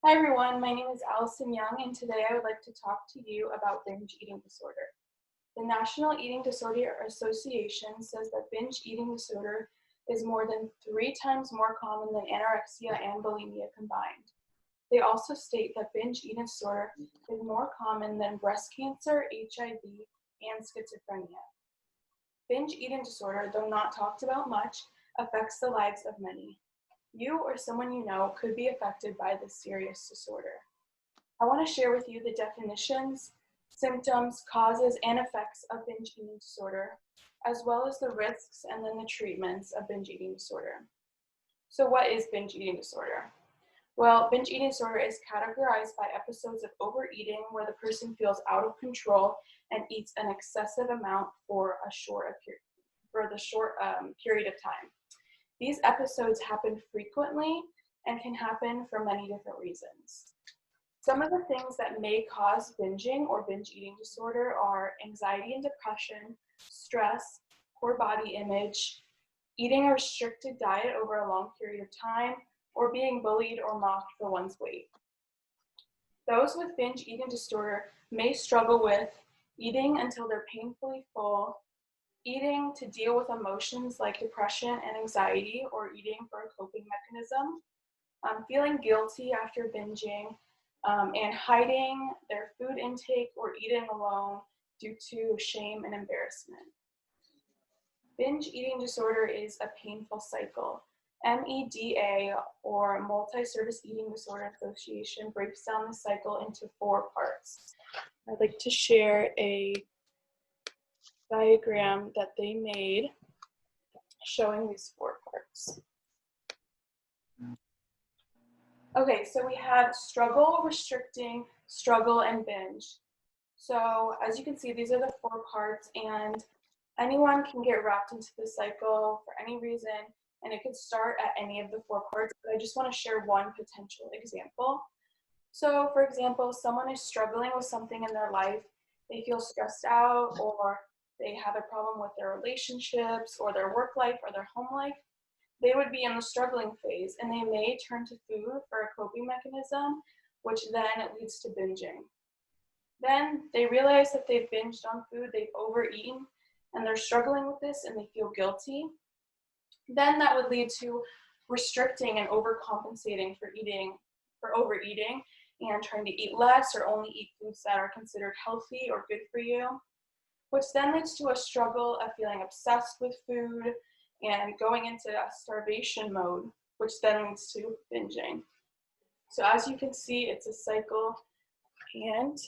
Hi everyone, my name is Allison Young and today I would like to talk to you about binge eating disorder. The National Eating Disorder Association says that binge eating disorder is more than 3 times more common than anorexia and bulimia combined. They also state that binge eating disorder is more common than breast cancer, HIV, and schizophrenia. Binge eating disorder, though not talked about much, affects the lives of many. You or someone you know could be affected by this serious disorder. I want to share with you the definitions, symptoms, causes, and effects of binge eating disorder, as well as the risks and then the treatments of binge eating disorder. So what is binge eating disorder? Well, binge eating disorder is categorized by episodes of overeating where the person feels out of control and eats an excessive amount for a short period of time. These episodes happen frequently and can happen for many different reasons. Some of the things that may cause binging or binge eating disorder are anxiety and depression, stress, poor body image, eating a restricted diet over a long period of time, or being bullied or mocked for one's weight. Those with binge eating disorder may struggle with eating until they're painfully full, eating to deal with emotions like depression and anxiety, or eating for a coping mechanism, feeling guilty after binging, and hiding their food intake or eating alone due to shame and embarrassment. Binge eating disorder is a painful cycle. MEDA, or Multi-Service Eating Disorder Association, breaks down the cycle into 4 parts. I'd like to share a diagram that they made showing these 4 parts. Okay, so we have struggle, restricting, struggle, and binge. So as you can see, these are the 4 parts, and anyone can get wrapped into the cycle for any reason, and it could start at any of the 4 parts, but I just want to share one potential example. So for example, someone is struggling with something in their life, they feel stressed out, or they have a problem with their relationships or their work life or their home life. They would be in the struggling phase and they may turn to food for a coping mechanism, which then leads to binging. Then they realize that they've binged on food, they've overeaten, and they're struggling with this and they feel guilty. Then that would lead to restricting and overcompensating for overeating and trying to eat less or only eat foods that are considered healthy or good for you, which then leads to a struggle of feeling obsessed with food and going into a starvation mode, which then leads to binging. So as you can see, it's a cycle, and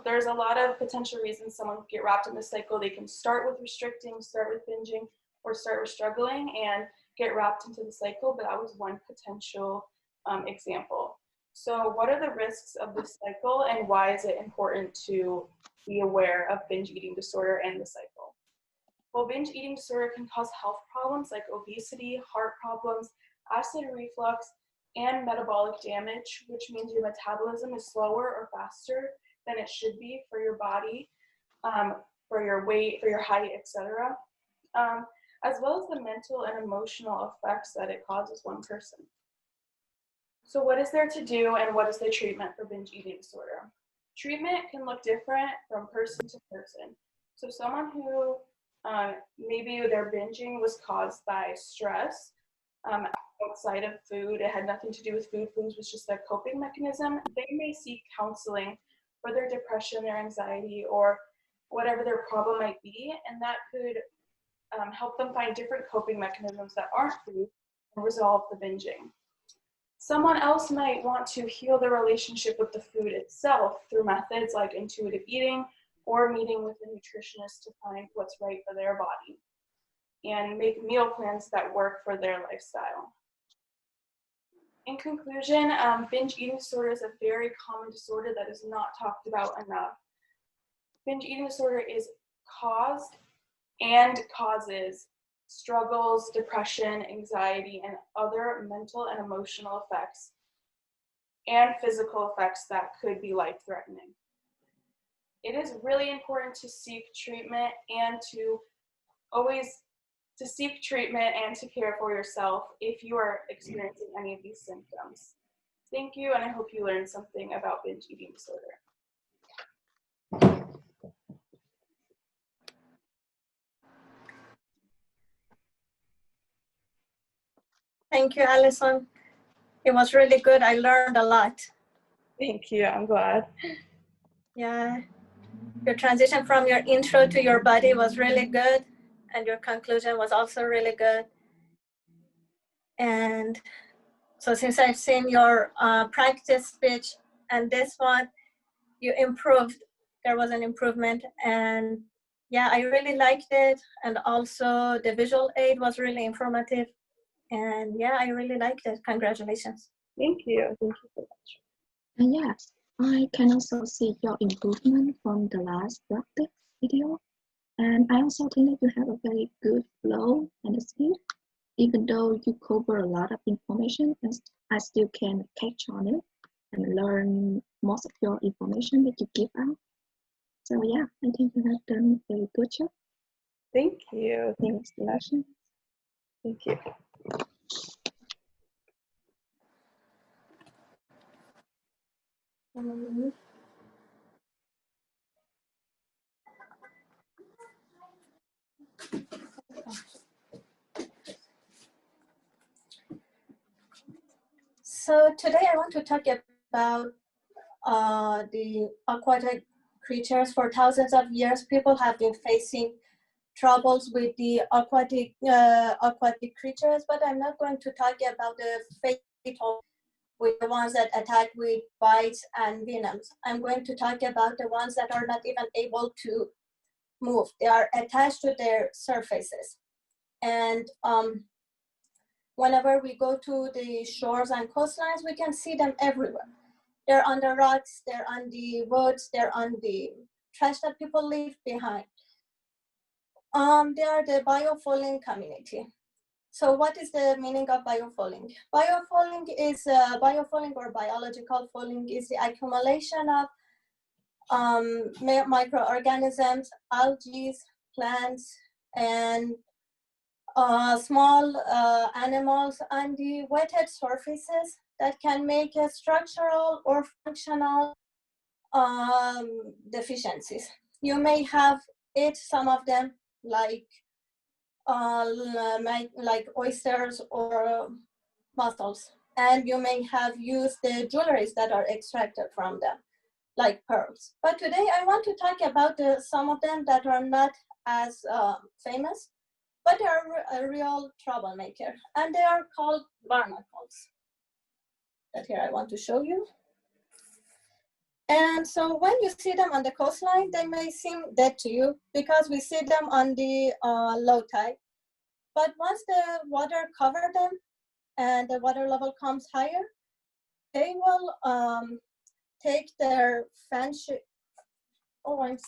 there's a lot of potential reasons someone could get wrapped in the cycle. They can start with restricting, start with binging, or start with struggling and get wrapped into the cycle, but that was one potential example. So what are the risks of this cycle, and why is it important to be aware of binge eating disorder and the cycle? Well, binge eating disorder can cause health problems like obesity, heart problems, acid reflux, and metabolic damage, which means your metabolism is slower or faster than it should be for your body, for your weight, for your height, etc., as well as the mental and emotional effects that it causes one person. So what is there to do, and what is the treatment for binge eating disorder? Treatment can look different from person to person. So someone who maybe their binging was caused by stress outside of food, it had nothing to do with food, food was just a coping mechanism, they may seek counseling for their depression, their anxiety, or whatever their problem might be, and that could help them find different coping mechanisms that aren't food and resolve the binging. Someone else might want to heal their relationship with the food itself through methods like intuitive eating or meeting with a nutritionist to find what's right for their body and make meal plans that work for their lifestyle. In conclusion, binge eating disorder is a very common disorder that is not talked about enough. Binge eating disorder is caused and causes struggles, depression, anxiety, and other mental and emotional effects and physical effects that could be life-threatening. It is really important to seek treatment and to always to seek treatment and to care for yourself if you are experiencing any of these symptoms. Thank you, and I hope you learned something about binge eating disorder. Thank you, Allison. It was really good. I learned a lot. Thank you, I'm glad. Yeah, your transition from your intro to your body was really good, and your conclusion was also really good. And so since I've seen your practice speech and this one, you improved. There was an improvement, and yeah, I really liked it. And also the visual aid was really informative. And yeah, I really liked it. Congratulations. Thank you. Thank you so much. And yes, I can also see your improvement from the last practice video. And I also think that you have a very good flow and speed. Even though you cover a lot of information, I still can catch on it and learn most of your information that you give out. So yeah, I think you have done a very good job. Thank you. Thanks, Allison. Thank you. So today I want to talk about the aquatic creatures. For thousands of years, people have been facing troubles with the aquatic creatures, but I'm not going to talk about the fatal, with the ones that attack with bites and venoms. I'm going to talk about the ones that are not even able to move. They are attached to their surfaces. And whenever we go to the shores and coastlines, we can see them everywhere. They're on the rocks, they're on the woods, they're on the trash that people leave behind. They are the biofouling community. So what is the meaning of biofouling? Biofouling is, biofouling or biological fouling is the accumulation of microorganisms, algae, plants, and small animals on the wetted surfaces that can make a structural or functional deficiencies. You may have ate some of them, like oysters or mussels, and you may have used the jewelries that are extracted from them, like pearls. But today I want to talk about some of them that are not as famous, but they are a real troublemaker, and they are called barnacles. That here I want to show you. And so when you see them on the coastline, they may seem dead to you because we see them on the low tide. But once the water covers them and the water level comes higher, they will take their fan shape. Oh, I'm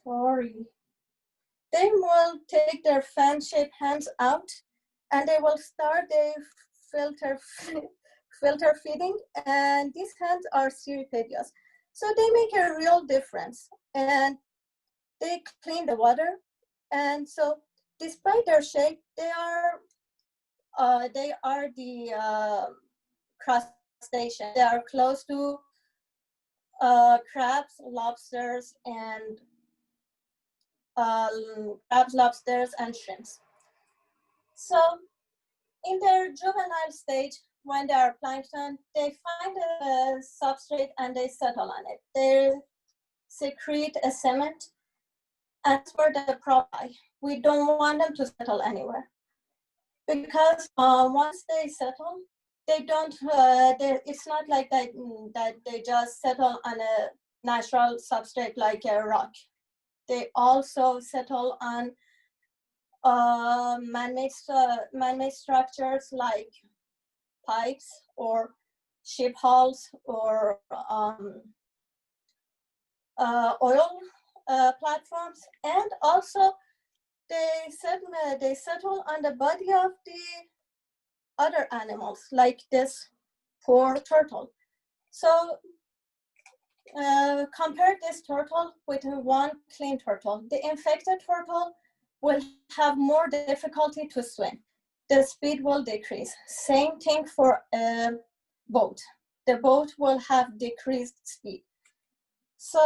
sorry. They will take their fan-shaped hands out, and they will start their filter feeding. And these hands are cirripedious, so they make a real difference. And they clean the water. And so, despite their shape, they are the crustacean. They are close to crabs, lobsters, and crabs, lobsters, and shrimps. So in their juvenile stage, when they are plankton, they find a substrate and they settle on it. They secrete a cement, and that's where the problem. We don't want them to settle anywhere, because once they settle, they don't. It's not like that they just settle on a natural substrate like a rock. They also settle on man-made structures like pipes or ship hulls or oil platforms, and also they settle on the body of the other animals, like this poor turtle. So compare this turtle with one clean turtle. The infected turtle will have more difficulty to swim. The speed will decrease. Same thing for a boat. The boat will have decreased speed. So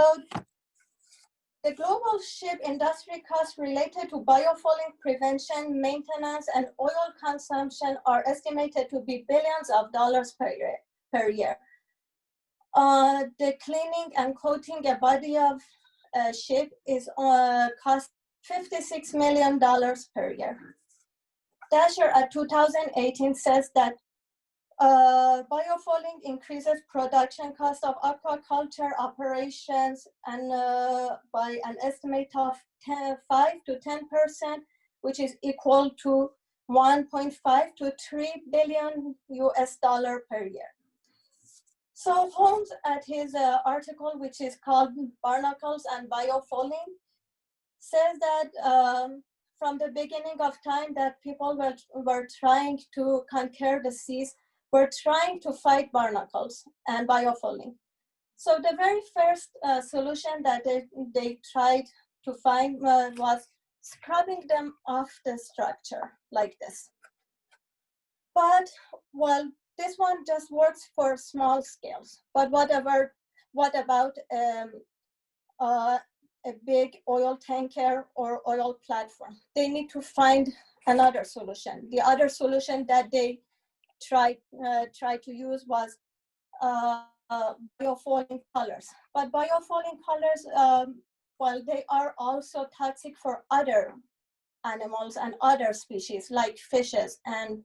the global ship industry costs related to biofouling prevention, maintenance, and oil consumption are estimated to be billions of dollars per year. The cleaning and coating a body of a ship is cost $56 million per year. Dasher at 2018 says that biofouling increases production cost of aquaculture operations and by an estimate of 5 to 10%, which is equal to 1.5 to 3 billion US dollar per year. So Holmes, at his article, which is called Barnacles and Biofouling, says that from the beginning of time that people were trying to conquer the seas, were trying to fight barnacles and biofouling. So the very first solution that they tried to find was scrubbing them off the structure like this. But, well, this one just works for small scales. But what about a big oil tanker or oil platform? They need to find another solution. The other solution that they tried to use was biofouling colors. But biofouling colors, well, they are also toxic for other animals and other species like fishes and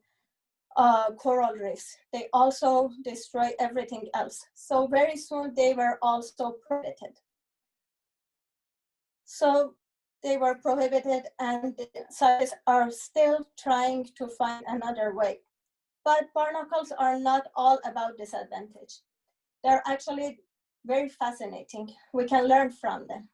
coral reefs. They also destroy everything else. So very soon they were also prohibited. So they were prohibited, and scientists are still trying to find another way. But barnacles are not all about disadvantage. They're actually very fascinating. We can learn from them.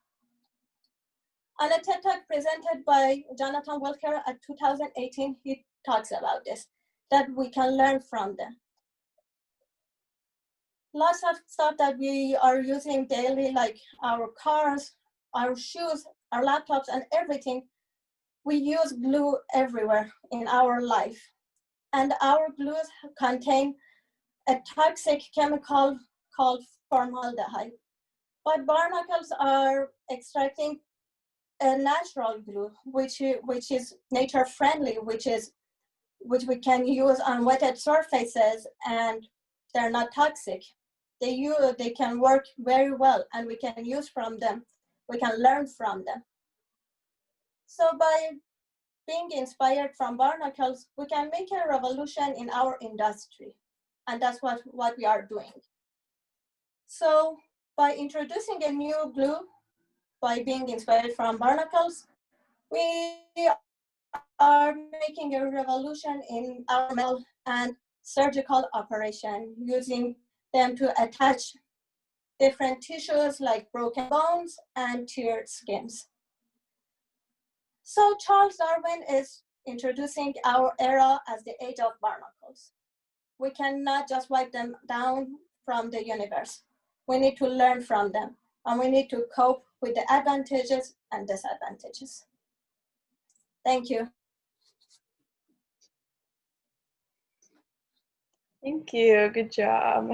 On a TED Talk presented by Jonathan Wilker at 2018, he talks about this, that we can learn from them. Lots of stuff that we are using daily, like our cars, our shoes, our laptops, and everything, we use glue everywhere in our life. And our glues contain a toxic chemical called formaldehyde. But barnacles are extracting a natural glue, which is nature friendly, which we can use on wetted surfaces, and they're not toxic. They can work very well, and we can use from them. We can learn from them. So by being inspired from barnacles, we can make a revolution in our industry. And that's what we are doing. So by introducing a new glue, by being inspired from barnacles, we are making a revolution in our medical and surgical operation, using them to attach different tissues like broken bones and teared skins. So Charles Darwin is introducing our era as the age of barnacles. We cannot just wipe them down from the universe. We need to learn from them, and we need to cope with the advantages and disadvantages. Thank you. Thank you, good job.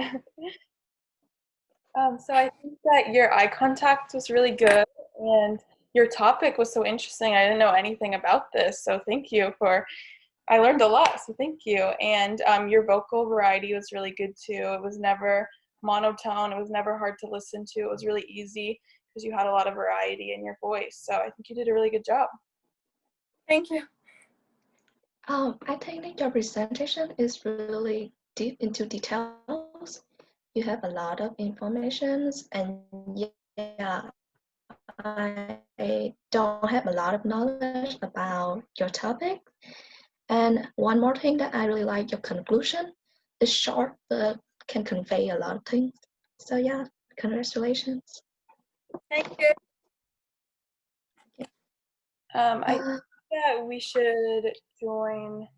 So I think that your eye contact was really good, and your topic was so interesting. I didn't know anything about this, so thank you I learned a lot, so thank you. And your vocal variety was really good too. It was never monotone. It was never hard to listen to. It was really easy because you had a lot of variety in your voice. So I think you did a really good job. Thank you. I think that your presentation is really deep into details. You have a lot of information, and yeah, I don't have a lot of knowledge about your topic. And one more thing that I really like, your conclusion is short but can convey a lot of things. So yeah, congratulations. Thank you. I think that we should join